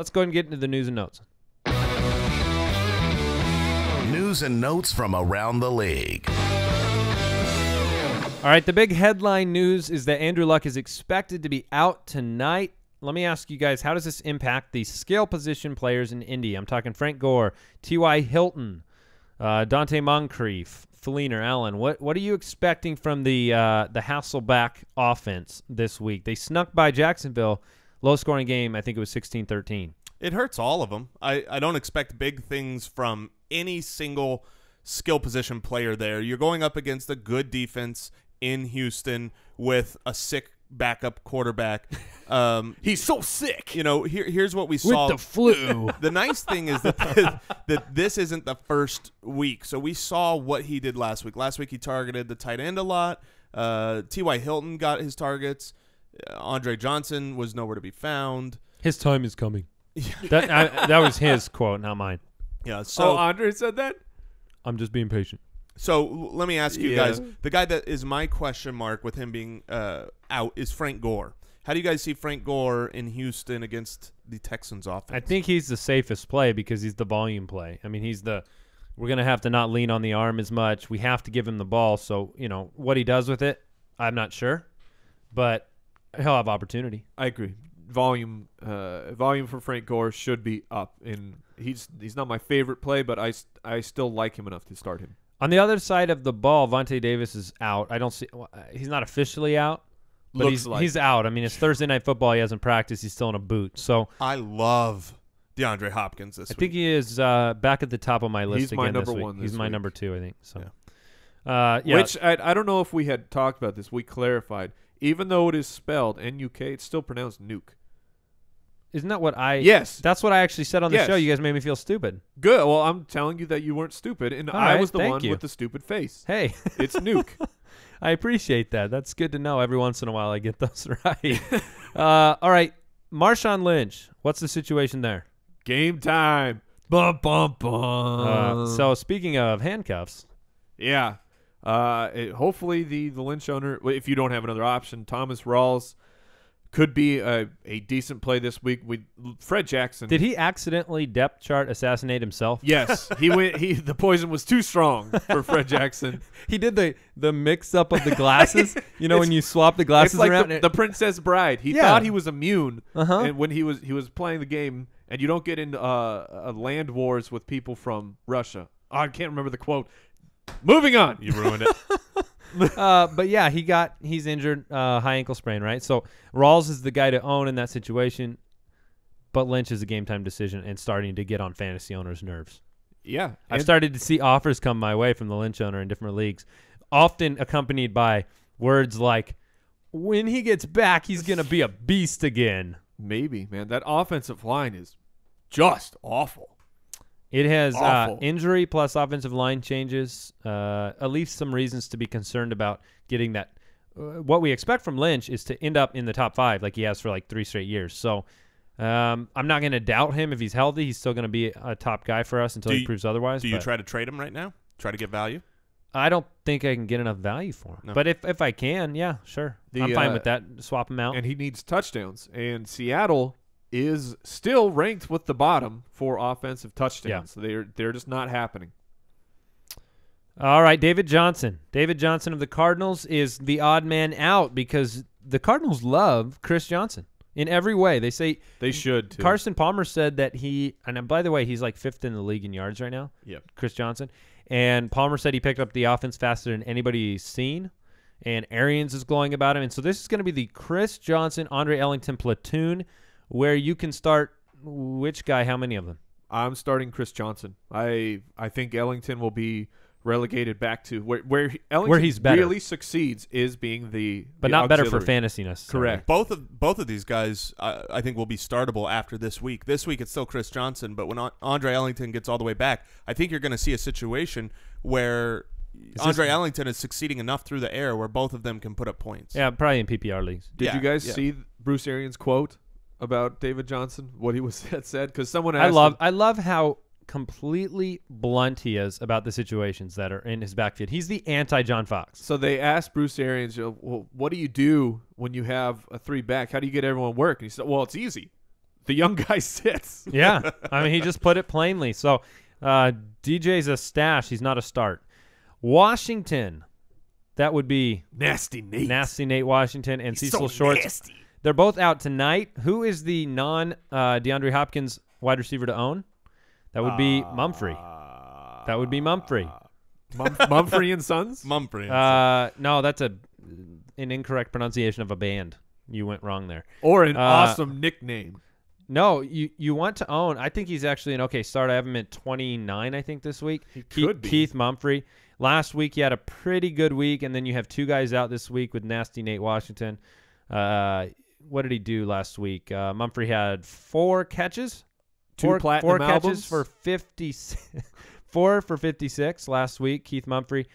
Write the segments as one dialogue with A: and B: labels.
A: let's go ahead and get into the news and notes.
B: News and notes from around the league.
A: All right, the big headline news is that Andrew Luck is expected to be out tonight. Let me ask you guys, how does this impact the skill position players in Indy? I'm talking Frank Gore, T.Y. Hilton, Dante Moncrief, Feliner, Allen. What are you expecting from the Hasselback offense this week? They snuck by Jacksonville, low-scoring game. I think it was 16-13.
C: It hurts all of them. I don't expect big things from any single skill position player there. You're going up against a good defense in Houston with a sick backup quarterback.
D: He's so sick.
C: You know, here's what we saw.
A: With the flu.
C: The nice thing is that this isn't the first week. So we saw what he did last week. Last week he targeted the tight end a lot. T.Y. Hilton got his targets. Andre Johnson was nowhere to be found.
A: His time is coming. That was his quote, not mine.
C: Yeah. So
D: Andre said that?
A: I'm just being patient.
C: So let me ask you guys, the guy that is my question mark with him being out is Frank Gore. How do you guys see Frank Gore in Houston against the Texans offense?
A: I think he's the safest play because he's the volume play. I mean, we're going to have to not lean on the arm as much. We have to give him the ball. So, you know, what he does with it, I'm not sure. But he'll have opportunity.
D: I agree. Volume for Frank Gore should be up. And he's not my favorite play, but I still like him enough to start him.
A: On the other side of the ball, Vontae Davis is out. He's not officially out, but he's out. I mean, it's Thursday Night Football. He hasn't practiced. He's still in a boot. So
C: I love DeAndre Hopkins this week.
A: I think he is back at the top of my list
D: He's
A: again
D: my
A: this
D: number
A: week.
D: one this
A: He's my
D: week.
A: number 2, I think. So,
D: yeah. Which I don't know if we had talked about this. We clarified. Even though it is spelled N-U-K, it's still pronounced nuke.
A: Isn't that what I?
D: Yes.
A: That's what I actually said on the
D: Yes.
A: show. You guys made me feel stupid.
D: Good. Well, I'm telling you that you weren't stupid, and
A: All
D: I
A: right,
D: was the
A: thank
D: one
A: you.
D: with the stupid face.
A: Hey,
D: It's nuke.
A: I appreciate that. That's good to know. Every once in a while, I get those right. All right, Marshawn Lynch. What's the situation there?
D: Game time. Bum, bum, bum.
A: So speaking of handcuffs,
D: Yeah. Hopefully the Lynch owner, if you don't have another option, Thomas Rawls could be a decent play this week. Fred Jackson.
A: did he accidentally depth chart assassinate himself?
D: Yes, he went. The poison was too strong for Fred Jackson.
A: He did the mix up of the glasses. You know, when you swap the glasses
D: It's like
A: around.
D: the Princess Bride. He
A: Yeah.
D: thought he was immune,
A: Uh-huh.
D: and when he was playing the game, and you don't get into land wars with people from Russia. Oh, I can't remember the quote. Moving on.
C: You ruined it.
A: But yeah, he's injured, high ankle sprain, right? So Rawls is the guy to own in that situation, but Lynch is a game time decision and starting to get on fantasy owners' nerves.
D: Yeah,
A: I've started to see offers come my way from the Lynch owner in different leagues, often accompanied by words like, when he gets back, he's going to be a beast again.
D: maybe, man. That offensive line is just awful.
A: It has
D: Awful.
A: injury plus offensive line changes, at least some reasons to be concerned about getting that. What we expect from Lynch is to end up in the top 5 like he has for like 3 straight years. So I'm not going to doubt him if he's healthy. He's still going to be a top guy for us until he proves otherwise.
C: Do you try to trade him right now? Try to get value?
A: I don't think I can get enough value for him.
C: No.
A: But if I can, yeah, sure. I'm fine with that. Swap him out.
D: And he needs touchdowns. And Seattle is still ranked with the bottom for offensive touchdowns.
A: Yeah.
D: They're just not happening.
A: All right, David Johnson. David Johnson of the Cardinals is the odd man out because the Cardinals love Chris Johnson in every way. They say
D: They should, too.
A: Carson Palmer said that and by the way, he's like 5th in the league in yards right now.
D: Yep.
A: Chris Johnson. And Palmer said he picked up the offense faster than anybody's seen. And Arians is glowing about him. And so this is going to be the Chris Johnson, Andre Ellington platoon where you can start which guy, how many of them?
D: I'm starting Chris Johnson. I think Ellington will be relegated back to where Ellington
A: he's better.
D: really succeeds is being
A: But
D: the
A: not better for
D: auxiliary.
A: fantasy necessarily.
D: Correct.
C: Both of these guys, I think, will be startable after this week. This week it's still Chris Johnson, but when Andre Ellington gets all the way back, I think you're going to see a situation where Andre Ellington is succeeding enough through the air where both of them can put up points.
A: Yeah, probably in PPR leagues.
D: Did you guys see Bruce Arians' quote about David Johnson? What he said? Because someone asked
A: I love how completely blunt he is about the situations that are in his backfield. He's the anti-John Fox.
D: So they asked Bruce Arians, well, what do you do when you have a 3 back? How do you get everyone work? And he said, well, it's easy. the young guy sits.
A: Yeah, I mean, he just put it plainly. So DJ's a stash. He's not a start. Washington, that would be
D: Nasty
A: Nate Washington and
D: He's
A: Cecil
D: so
A: Shorts.
D: nasty.
A: They're both out tonight. Who is the DeAndre Hopkins wide receiver to own? That would be Mumphrey. That would be Mumphrey.
D: Mumphrey and Sons?
C: Mumphrey.
A: No, that's an incorrect pronunciation of a band. You went wrong there.
D: Or an awesome nickname.
A: No, you want to own. I think he's actually an okay start. I have him at 29, I think, this week.
D: Could be.
A: Keith Mumphrey. Last week, he had a pretty good week, and then you have two guys out this week with nasty Nate Washington. What did he do last week? Mumphrey had 4 catches.
D: Two platinum
A: four
D: albums?
A: catches for 4 for 56 last week, Keith Mumphrey.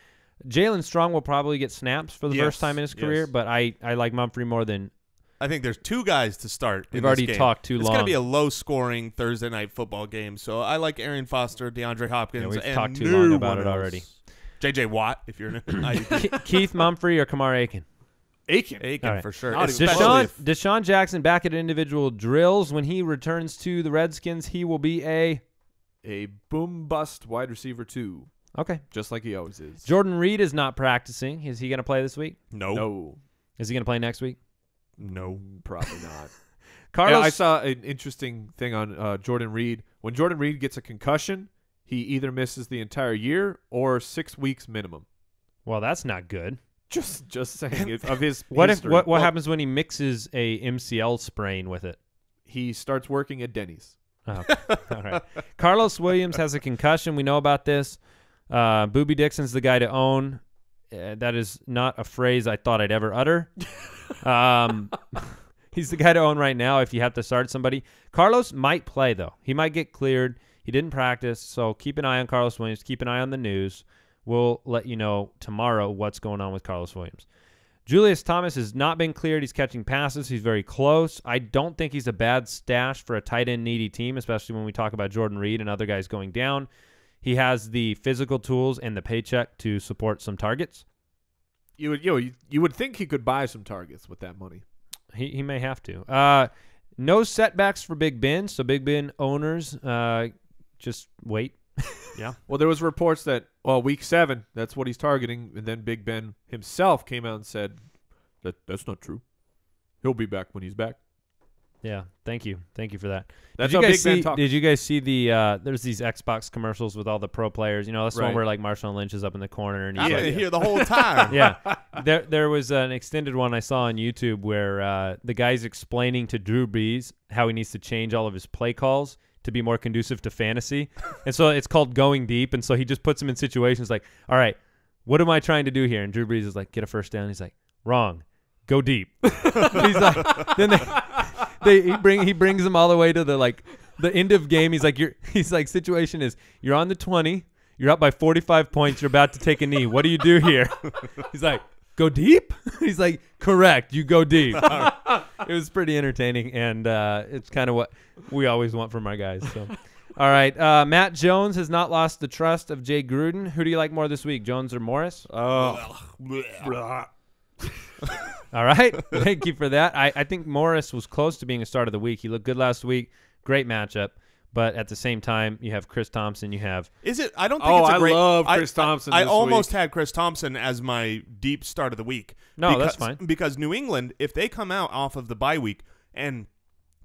A: Jalen Strong will probably get snaps for the first time in his career, but I like Mumphrey more than
C: I think there's 2 guys to start.
A: We've already talked too
C: It's
A: long.
C: going to be a low-scoring Thursday night football game, so I like Arian Foster, DeAndre Hopkins,
A: we've
C: and
A: talked too long about
C: one
A: it
C: else.
A: already.
C: J.J. Watt, if you're an IUP.
A: Keith Mumphrey or Kamar Aiken.
D: Aiken.
C: Aiken
A: All right.
C: for sure.
D: Not even
C: Especially if-
A: Deshaun Jackson back at individual drills. When he returns to the Redskins, he will be a
D: boom bust wide receiver 2,
A: okay.
D: just like he always is.
A: Jordan Reed is not practicing. Is he going to play this week?
D: No,
A: Is he going to play next week?
C: No.
D: probably not.
A: Carlos,
D: I saw an interesting thing on Jordan Reed. When Jordan Reed gets a concussion, he either misses the entire year or 6 weeks minimum.
A: well, that's not good.
D: Just saying of his
A: What
D: history.
A: what happens when he mixes a MCL sprain with it?
D: He starts working at Denny's.
A: Oh, all right. Carlos Williams has a concussion. We know about this. Boobie Dixon's the guy to own. That is not a phrase I thought I'd ever utter. He's the guy to own right now if you have to start somebody. Carlos might play, though. He might get cleared. He didn't practice, so keep an eye on Carlos Williams. Keep an eye on the news. We'll let you know tomorrow what's going on with Carlos Williams. Julius Thomas has not been cleared. He's catching passes. He's very close. I don't think he's a bad stash for a tight end needy team, especially when we talk about Jordan Reed and other guys going down. He has the physical tools and the paycheck to support some targets.
D: You would think he could buy some targets with that money.
A: He may have to. No setbacks for Big Ben, so Big Ben owners just wait.
C: Yeah.
D: Well, there was reports that week 7, that's what he's targeting, and then Big Ben himself came out and said that's not true. He'll be back when he's back.
A: Yeah, thank you for that.
D: That's
A: did you
D: how
A: guys
D: Big Ben
A: see?
D: talks.
A: Did you guys see the? There's these Xbox commercials with all the pro players. You know, that's the one
D: Right.
A: where like Marshawn Lynch is up in the corner and he's
C: I
A: like,
C: didn't hear the whole time.
A: yeah. There was an extended one I saw on YouTube where the guy's explaining to Drew Brees how he needs to change all of his play calls to be more conducive to fantasy. And so it's called going deep. And so he just puts him in situations like, all right, what am I trying to do here? And Drew Brees is like, get a first down. He's like, wrong. Go deep. He's like, then he brings them all the way to the end of game. He's like, situation is you're on the 20, you're up by 45 points, you're about to take a knee. What do you do here? He's like, go deep? He's like, correct, you go deep. It was pretty entertaining, and it's kind of what we always want from our guys. So, all right, Matt Jones has not lost the trust of Jay Gruden. Who do you like more this week, Jones or Morris? All right. Thank you for that. I think Morris was close to being a start of the week. He looked good last week. Great matchup. But at the same time, you have Chris Thompson. You have
C: Is it? I don't think it's a great.
D: I love Chris Thompson.
C: I
D: this
C: almost
D: week.
C: had Chris Thompson as my deep start of the week.
A: No, that's fine.
C: Because New England, if they come out off of the bye week and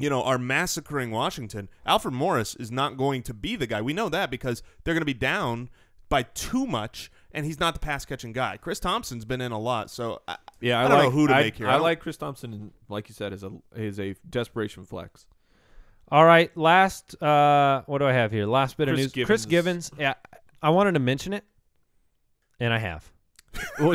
C: are massacring Washington, Alfred Morris is not going to be the guy. We know that because they're going to be down by too much, and he's not the pass-catching guy. Chris Thompson's been in a lot, so I don't know who to make here.
D: I like Chris Thompson, and like you said, is a desperation flex.
A: all right. Last, what do I have here? Last bit of
D: Chris
A: news. Chris
D: Givens.
A: Givens. Yeah, I wanted to mention it, and I have.
D: Now,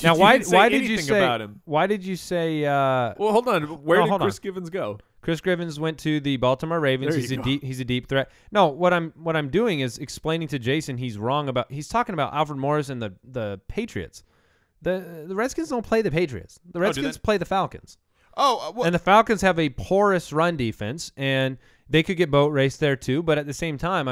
A: Now, why did you say
D: about him?
A: Why did you say?
D: Well, hold on. Where did
A: hold on.
D: Chris Givens go?
A: Chris Givens went to the Baltimore Ravens.
D: There you go.
A: He's a deep threat. No, what I'm doing is explaining to Jason he's wrong about. He's talking about Alfred Morris and the Patriots. The Redskins don't play the Patriots. The Redskins play the Falcons.
C: Oh, well,
A: And the Falcons have a porous run defense, and they could get boat raced there too. But at the same time,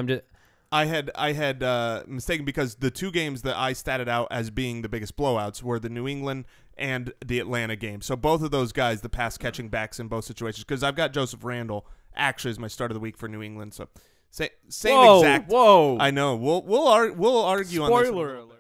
C: I had mistaken because the 2 games that I statted out as being the biggest blowouts were the New England and the Atlanta game. So both of those guys, the pass-catching backs in both situations, because I've got Joseph Randle actually is my start of the week for New England. So same
D: Whoa,
C: exact.
D: Whoa!
C: I know. We'll argue on this.
D: Spoiler alert.